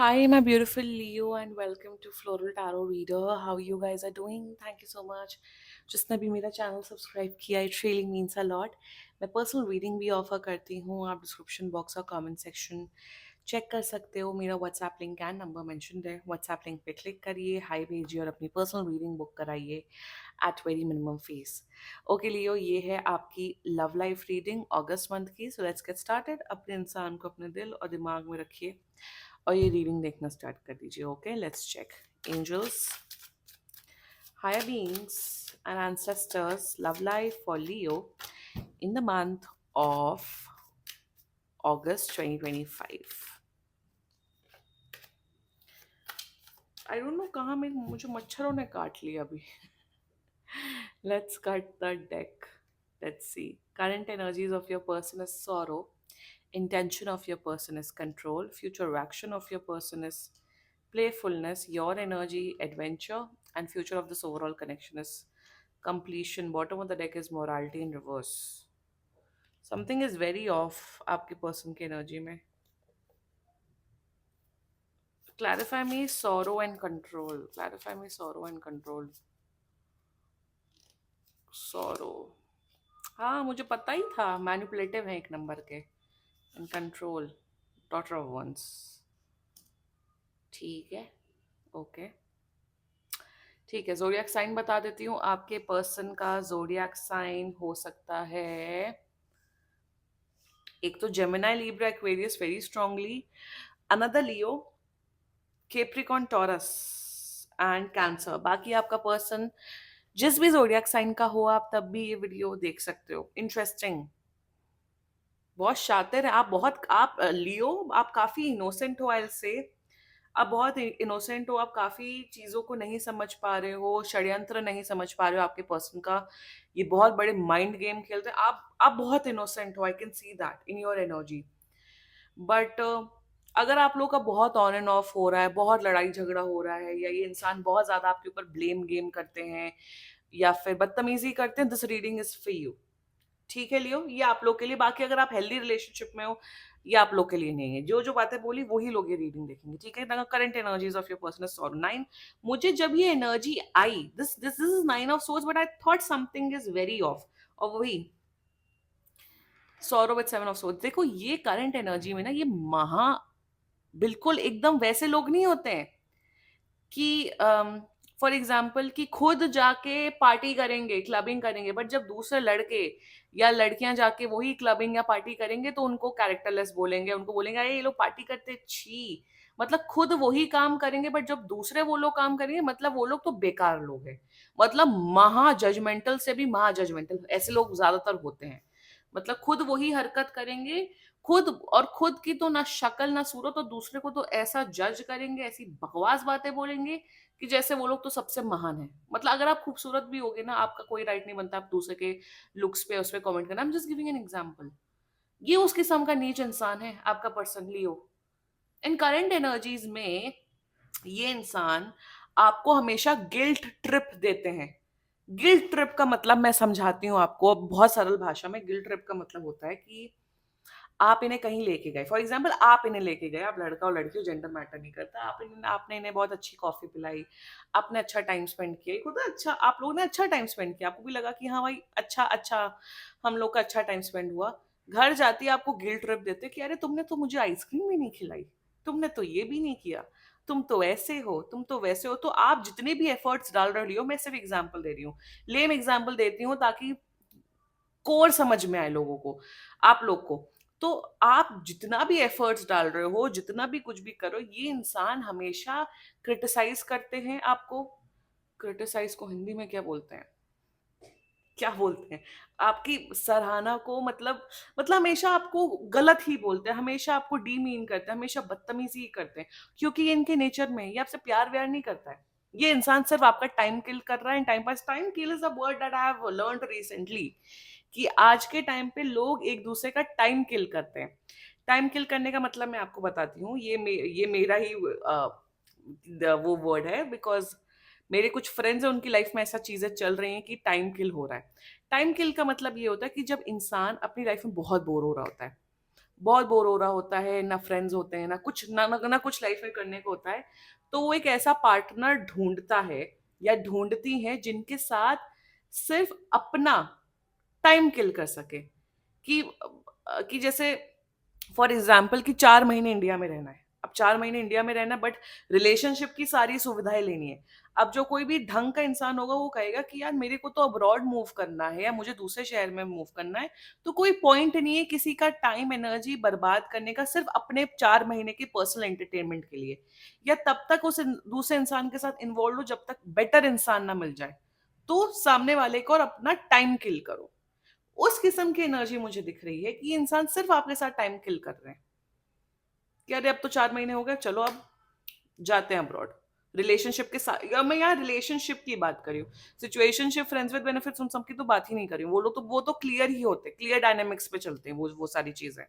Hi, my beautiful Leo, and welcome to Floral Tarot Reader. How you guys are doing? Thank you so much. जिसने भी मेरा channel subscribe किया, it really means a lot. मैं personal reading भी offer करती हूँ. आप description box और कमेंट सेक्शन चेक कर सकते हो. मेरा WhatsApp link and number mention है. व्हाट्सएप लिंक पे क्लिक करिए, हाई भेजिए और अपनी पर्सनल रीडिंग बुक कराइए at very minimum fees. Okay Leo, ये है आपकी लव लाइफ रीडिंग अगस्त मंथ की. So let's get started. अपने इंसान को अपने दिल और दिमाग में रखिए और ये रीडिंग देखना स्टार्ट कर दीजिए. Okay, let's check. Angels, higher beings, and ancestors, love life for Leo in the month of August 2025. I don't know कहाँ में मुझे मच्छरों ने काट लिया अभी. Let's cut the deck. Let's see. Current energies of your person is sorrow. Intention of your person is control. Future action of your person is playfulness. Your energy, adventure. And future of this overall connection is completion. Bottom of the deck is morality in reverse. Something is very off आपके person की energy में. Clarify me sorrow and control. Clarify me sorrow and control. Sorrow. हाँ, मुझे पता ही था manipulative है एक number के. And control, daughter of once. ठीक है, ओके. ठीक है, जोडियाक साइन बता देती हूँ. आपके पर्सन का जोडियाक साइन हो सकता है एक तो Gemini, Libra, Aquarius very strongly, another Leo, Capricorn, taurus and cancer. बाकी आपका पर्सन जिस भी जोडियाक साइन का हो आप तब भी ये वीडियो देख सकते हो. इंटरेस्टिंग, बहुत शातिर है आप. बहुत आप लियो, आप काफी इनोसेंट हो. आई से आप बहुत इनोसेंट हो. आप काफी चीजों को नहीं समझ पा रहे हो, षड्यंत्र नहीं समझ पा रहे हो आपके पर्सन का. ये बहुत बड़े माइंड गेम खेलते हैं. आप बहुत इनोसेंट हो. I can see that in your energy. But अगर आप लोग का बहुत ऑन एंड ऑफ हो रहा है, बहुत लड़ाई झगड़ा हो रहा है, या ये इंसान बहुत ज्यादा आपके ऊपर ब्लेम गेम करते हैं या फिर बदतमीजी करते हैं, this reading is for you. ठीक है लियो, ये आप लोग के लिए. बाकी अगर आप हेल्दी रिलेशनशिप में हो, ये आप लोग के लिए नहीं है. जो जो बातें बोली वही लोग ये रीडिंग देखेंगे. ठीक है. Current energies of your person is sort 9. मुझे जब ये energy I, this this is 9 of source, but I thought something is very of. और वही सॉरो विद 7 ऑफ सोर्स. देखो, ये करंट एनर्जी में ना, ये महा बिल्कुल एकदम वैसे लोग नहीं होते हैं कि फॉर एग्जाम्पल कि खुद जाके पार्टी करेंगे, क्लबिंग करेंगे, बट जब दूसरे लड़के या लड़कियां जाके वही क्लबिंग या पार्टी करेंगे तो उनको कैरेक्टरलेस बोलेंगे. उनको बोलेंगे अरे ये लोग पार्टी करते छी. मतलब खुद वही काम करेंगे बट जब दूसरे वो लोग काम करेंगे मतलब वो लोग तो बेकार लोग हैं. मतलब महा जजमेंटल से भी महा जजमेंटल ऐसे लोग ज्यादातर होते हैं. मतलब खुद वही हरकत करेंगे, खुद और खुद की तो ना शक्ल ना सूरत, तो दूसरे को तो ऐसा जज करेंगे, ऐसी बकवास बातें बोलेंगे कि जैसे वो लोग तो सबसे महान है. मतलब अगर आप खूबसूरत भी होगे ना, आपका कोई राइट नहीं बनता आप दूसरे के लुक्स पे उस पे कमेंट करना. I am just giving an example. ये उस किस्म का नीच इंसान है आपका पर्सन लियो. इन करंट एनर्जीज में ये इंसान आपको हमेशा गिल्ट ट्रिप देते हैं. गिल्ट ट्रिप का मतलब मैं समझाती हूँ आपको बहुत सरल भाषा में. गिल्ट ट्रिप का मतलब होता है कि आप इन्हें कहीं लेके गए. फॉर एग्जाम्पल आप इन्हें लेके गए, आप लड़का और लड़की हो, जेंडर मैटर नहीं करता. आपने इन्हें बहुत अच्छी कॉफी पिलाई, आपने अच्छा टाइम स्पेंड किया. खुद अच्छा, आप लोगों ने अच्छा टाइम स्पेंड किया, आपको भी लगा कि हाँ भाई अच्छा अच्छा हम लोग का अच्छा टाइम स्पेंड हुआ. घर जाती आपको गिल्ट ट्रिप देते कि अरे तुमने तो मुझे आइसक्रीम भी नहीं खिलाई, तुमने तो ये भी नहीं किया, तुम तो ऐसे हो, तुम तो वैसे हो. तो आप जितने भी एफर्ट्स डाल रहे हो, मैं सिर्फ एग्जाम्पल दे रही हूँ, लेम एग्जाम्पल देती हूँ ताकि कोर समझ में आए लोगों को, आप लोग को. तो आप जितना भी एफर्ट्स डाल रहे हो, जितना भी कुछ भी करो, ये इंसान हमेशा क्रिटिसाइज करते हैं आपको. क्रिटिसाइज को हिंदी में क्या बोलते हैं, क्या बोलते हैं, आपकी सराहना को, मतलब हमेशा आपको गलत ही बोलते हैं, हमेशा आपको डीमीन करते हैं, हमेशा बदतमीजी ही करते हैं. क्योंकि ये इनके नेचर में, ये आपसे प्यार व्यार नहीं करता है. ये इंसान सिर्फ आपका टाइम किल कर रहा है. Time pass, time kill is a word that I have learned recently. कि आज के टाइम पे लोग एक दूसरे का टाइम किल करते हैं. टाइम किल करने का मतलब मैं आपको बताती हूँ. ये मेरा ही वो वर्ड है बिकॉज मेरे कुछ फ्रेंड्स हैं, उनकी लाइफ में ऐसा चीजें चल रही हैं कि टाइम किल हो रहा है. टाइम किल का मतलब ये होता है कि जब इंसान अपनी लाइफ में बहुत बोर हो रहा होता है, बहुत बोर हो रहा होता है, ना फ्रेंड्स होते हैं, ना कुछ लाइफ में करने को होता है, तो वो एक ऐसा पार्टनर ढूंढता है या ढूंढती है जिनके साथ सिर्फ अपना टाइम किल कर सके। कि जैसे फॉर एग्जाम्पल कि 4 महीने इंडिया में रहना है, अब 4 महीने इंडिया में रहना, बट रिलेशनशिप की सारी सुविधाएं लेनी है। अब जो कोई भी ढंग का इंसान होगा वो कहेगा कि यार मेरे को तो अब्रॉड मूव करना है या मुझे दूसरे शहर में मूव करना है, तो कोई पॉइंट नहीं है किसी का टाइम एनर्जी बर्बाद करने का सिर्फ अपने 4 महीने के पर्सनल एंटरटेनमेंट के लिए, या तब तक उस दूसरे इंसान के साथ इन्वॉल्व हो जब तक बेटर इंसान ना मिल जाए। तो सामने वाले को और अपना टाइम किल करो। उस किस्म की एनर्जी मुझे दिख रही है कि ये इंसान सिर्फ आपके साथ टाइम किल कर रहे हैं कि अरे अब तो 4 महीने हो गए, चलो अब जाते हैं अब्रॉड। रिलेशनशिप के साथ, या मैं यहाँ रिलेशनशिप की बात करी हूँ, सिचुएशनशिप, फ्रेंड्स विद बेनिफिट्स, उन सब की तो बात ही नहीं करी हूँ। वो तो क्लियर ही होते, क्लियर डायनेमिक्स पे चलते हैं वो सारी चीजें।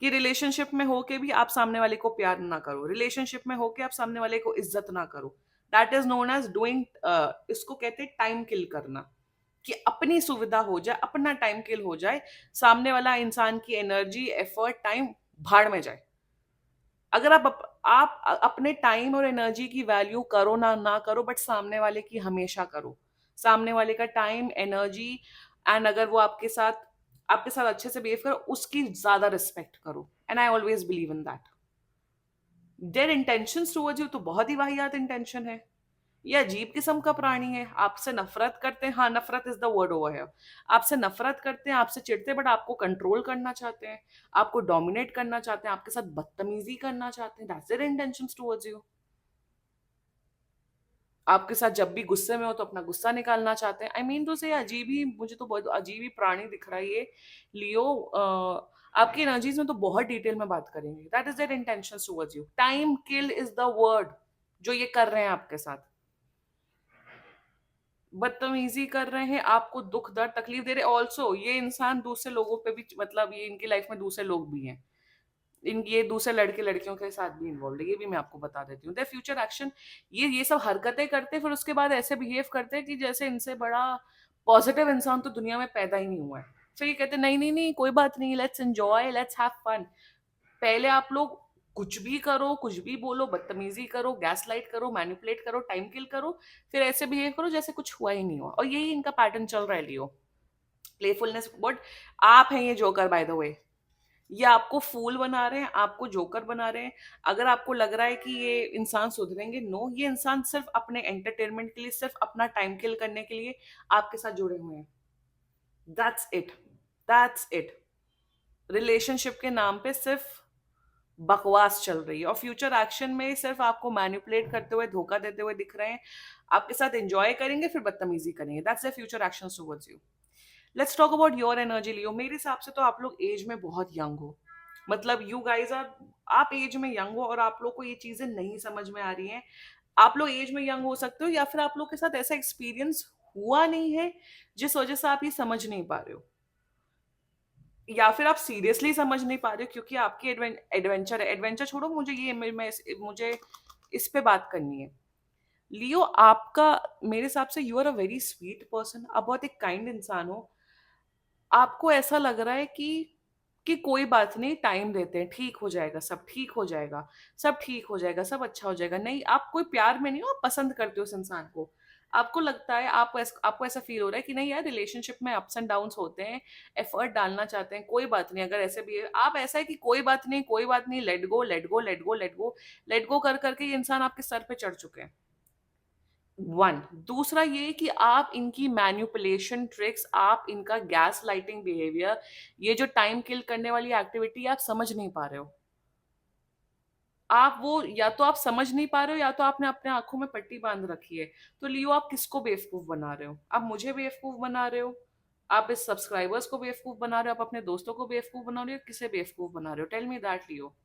कि रिलेशनशिप में होके भी आप सामने वाले को प्यार ना करो, रिलेशनशिप में होके आप सामने वाले को इज्जत ना करो, that is known as doing, इसको कहते हैं टाइम किल करना। कि अपनी सुविधा हो जाए, अपना टाइम किल हो जाए, सामने वाला इंसान की एनर्जी, एफर्ट, टाइम भाड़ में जाए। अगर आप अपने टाइम और एनर्जी की वैल्यू करो ना ना करो, बट सामने वाले की हमेशा करो। सामने वाले का टाइम, एनर्जी, एंड अगर वो आपके साथ अच्छे से बिहेव करो, उसकी ज्यादा रिस्पेक्ट करो। And I always believe in that. Their intentions towards you तो बहुत ही वाहियात इंटेंशन है। ये अजीब किस्म का प्राणी है, आपसे नफरत करते हैं, हाँ नफरत इज द वर्ड ओवर है। आपसे नफरत करते हैं, आपसे चिढ़ते हैं, बट आपको कंट्रोल करना चाहते हैं, आपको डोमिनेट करना चाहते हैं, आपके साथ बदतमीजी करना चाहते हैं। That's their intentions towards you. आपके साथ जब भी गुस्से में हो तो अपना गुस्सा निकालना चाहते हैं। आई मीन तो से अजीब ही, मुझे तो बहुत अजीब ही प्राणी दिख रहा है ये लियो। आपकी एनर्जीज में तो बहुत डिटेल में बात करेंगे। That is their intentions towards you. Time kill is the word जो ये कर रहे हैं आपके साथ। बदतमीजी कर रहे हैं, आपको दुख दर्द तकलीफ दे रहे। ऑल्सो ये इंसान दूसरे लोगों पे भी, मतलब ये इनकी लाइफ में दूसरे लोग भी हैं, ये दूसरे लड़के लड़कियों के साथ भी इन्वॉल्व है, ये भी मैं आपको बता देती हूँ। फ्यूचर एक्शन, ये सब हरकतें करते फिर उसके बाद ऐसे बिहेव करते हैं कि जैसे इनसे बड़ा पॉजिटिव इंसान तो दुनिया में पैदा ही नहीं हुआ है। फिर ये कहते नहीं नहीं नहीं, कोई बात नहीं, let's enjoy, let's have fun. पहले आप लोग कुछ भी करो, कुछ भी बोलो, बदतमीजी करो, गैस लाइट करो, मैनिपुलेट करो, टाइम किल करो, फिर ऐसे बिहेव करो जैसे कुछ हुआ ही नहीं हुआ। और यही इनका पैटर्न चल रहा है लियो। प्लेफुलनेस, बट आप हैं ये जोकर बाय द वे। ये आपको फूल बना रहे हैं, आपको जोकर बना रहे हैं। अगर आपको लग रहा है कि ये इंसान सुधरेंगे, नो, ये इंसान सिर्फ अपने एंटरटेनमेंट के लिए, सिर्फ अपना टाइम किल करने के लिए आपके साथ जुड़े हुए हैं। That's it, that's it. Relationship के नाम पे सिर्फ बकवास चल रही है, और फ्यूचर एक्शन में सिर्फ आपको मैनिपुलेट करते हुए, धोखा देते हुए दिख रहे हैं। आपके साथ एंजॉय करेंगे फिर बदतमीजी करेंगे। That's the future action towards you. Let's talk about your energy Leo. मेरे हिसाब से तो आप लोग एज में बहुत यंग हो। मतलब यू गाइज आर, आप एज में यंग हो और आप लोग को ये चीजें नहीं समझ में आ रही हैं। आप लोग एज में यंग हो सकते हो, या फिर आप लोग के साथ ऐसा एक्सपीरियंस हुआ नहीं है जिस वजह से आप ये समझ नहीं पा रहे हो, या फिर आप सीरियसली समझ नहीं पा रहे हो क्योंकि आपकी एडवेंचर है। एडवेंचर छोड़ो, मुझे ये मुझे इस पे बात करनी है। लियो, आपका, मेरे हिसाब से you are a very sweet person, आप बहुत एक काइंड इंसान हो। आपको ऐसा लग रहा है कि कोई बात नहीं, टाइम देते हैं, ठीक हो जाएगा, सब ठीक हो जाएगा, सब ठीक हो जाएगा, सब अच्छा हो जाएगा। नहीं, आप कोई प्यार में नहीं हो, आप पसंद करते हो उस इंसान को। आपको लगता है, आपको ऐसा फील हो रहा है कि नहीं यार, रिलेशनशिप में अप्स एंड डाउन्स होते हैं, एफर्ट डालना चाहते हैं, कोई बात नहीं। अगर ऐसे भी आप ऐसा है कि कोई बात नहीं, कोई बात नहीं, let go, let go, let go, let go, let go कर करके ये इंसान आपके सर पे चढ़ चुके हैं। वन, दूसरा ये कि आप इनकी मैन्युपुलेशन ट्रिक्स, आप इनका गैस लाइटिंग बिहेवियर, ये जो टाइम किल करने वाली एक्टिविटी आप समझ नहीं पा रहे हो। आप वो, या तो आप समझ नहीं पा रहे हो, या तो आपने अपने आंखों में पट्टी बांध रखी है। तो लियो, आप किसको बेवकूफ बना रहे हो? आप मुझे बेवकूफ बना रहे हो, आप इस सब्सक्राइबर्स को बेवकूफ बना रहे हो, आप अपने दोस्तों को बेवकूफ बना रहे हो, किसे बेवकूफ बना रहे हो? टेल मी दैट लियो।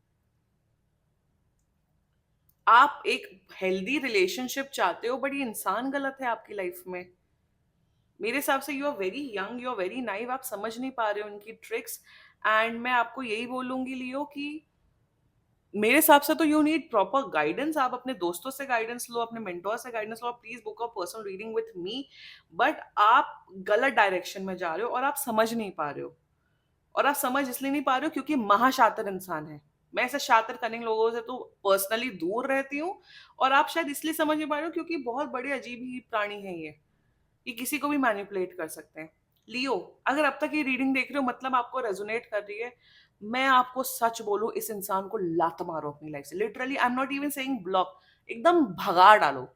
आप एक हेल्दी रिलेशनशिप चाहते हो, बट ये इंसान गलत है आपकी लाइफ में। मेरे हिसाब से you are very young, you are very naive, आप समझ नहीं पा रहे हो उनकी ट्रिक्स। एंड मैं आपको यही बोलूंगी लियो कि मेरे हिसाब से तो यू नीड प्रॉपर गाइडेंस। आप अपने दोस्तों से गाइडेंस लो, अपने मेंटोर से guidance low, please book a personal reading with me. But आप गलत डायरेक्शन में जा रहे हो और आप समझ नहीं पा रहे हो। और आप समझ इसलिए नहीं पा रहे हो क्योंकि महाशातिर इंसान है। मैं ऐसे शातिर कनिंग लोगों से तो पर्सनली दूर रहती हूँ। और आप शायद इसलिए समझ नहीं पा रहे हो क्योंकि बहुत बड़े अजीब ही प्राणी है ये किसी को भी मैनिपुलेट कर सकते हैं। लियो, अगर अब तक ये रीडिंग देख रहे हो मतलब आपको रेजोनेट कर रही है, मैं आपको सच बोलूं, इस इंसान को लात मारो अपनी लाइफ से। Literally I am not even saying block, एकदम भगा डालो,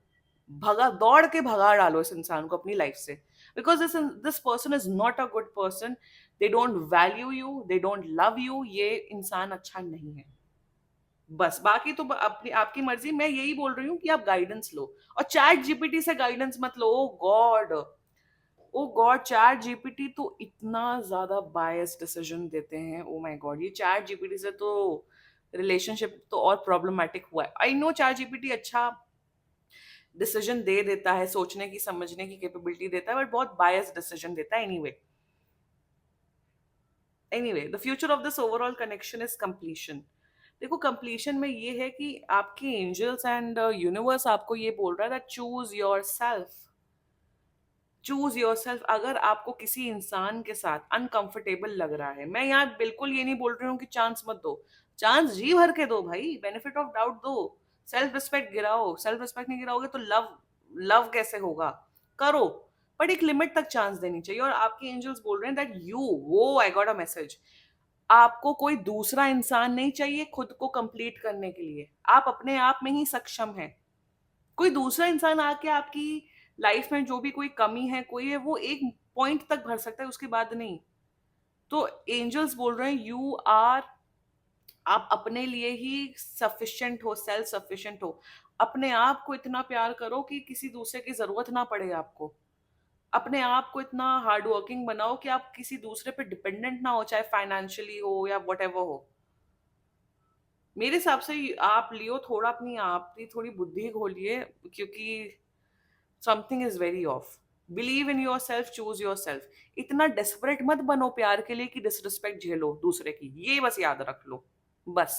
भगा दौड़ के भगा डालो इस इंसान को अपनी लाइफ से। Because this person is not a good person. They don't value you, they don't love you, ये इंसान अच्छा नहीं है। बस बाकी तो अपनी आपकी मर्जी। मैं यही बोल रही हूँ कि आप गाइडेंस लो। और चैट जीपीटी से गाइडेंस मत लो। ओ गॉड, ओ गॉड, चैट जीपीटी तो इतना ज्यादा बायस डिसीजन देते हैं। ओ माय गॉड, ये चैट जीपीटी से तो रिलेशनशिप तो और प्रॉब्लमेटिक हुआ है। आई नो चैट जीपीटी अच्छा डिसीजन दे देता है, सोचने की समझने की कैपेबिलिटी देता है, बट बहुत बायस डिसीजन देता है। Anyway the future of this overall connection is completion. देखो, कंप्लीशन में ये है कि आपके एंजल्स एंड यूनिवर्स आपको ये बोल रहा है that choose your self, choose your self. अगर आपको किसी इंसान के साथ अनकंफर्टेबल लग रहा है, मैं यहाँ बिल्कुल ये नहीं बोल रही हूँ कि चांस मत दो, चांस जी भर के दो भाई, बेनिफिट ऑफ डाउट दो। सेल्फ रिस्पेक्ट गिराओ, सेल्फ रिस्पेक्ट नहीं गिराओगे तो लव लव कैसे होगा? करो, बट एक लिमिट तक चांस देनी चाहिए। और आपके एंजल्स बोल रहे हैं दैट यू, वो आई गॉट अ मैसेज, आपको कोई दूसरा इंसान नहीं चाहिए खुद को कंप्लीट करने के लिए। आप अपने आप में ही सक्षम हैं। कोई दूसरा इंसान आके आपकी लाइफ में जो भी कोई कमी है कोई है, वो एक पॉइंट तक भर सकता है, उसके बाद नहीं। तो एंजल्स बोल रहे हैं यू आर, आप अपने लिए ही सफिशिएंट हो, सेल्फ सफिशिएंट हो। अपने आप को इतना प्यार करो कि किसी दूसरे की जरूरत ना पड़े आपको। अपने आप को इतना हार्ड वर्किंग बनाओ कि आप किसी दूसरे पे डिपेंडेंट ना हो, चाहे फाइनेंशियली हो या वट हो। मेरे हिसाब से आप लियो थोड़ा अपनी आप की थोड़ी बुद्धि खोलिए, क्योंकि something is very of. Believe in your self, choose your self. इतना डेस्परेट मत बनो प्यार के लिए कि डिसरिस्पेक्ट झेलो दूसरे की, ये बस याद रख लो। बस,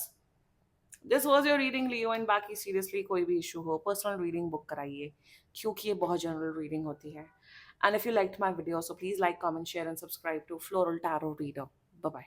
this was your reading Leo. And बाकी सीरियसली कोई भी इशू हो, पर्सनल रीडिंग बुक कराइए, क्योंकि ये बहुत जनरल रीडिंग होती है। And if you like my video, so please like, comment, share and subscribe to Floral Tarot Reader. Bye bye.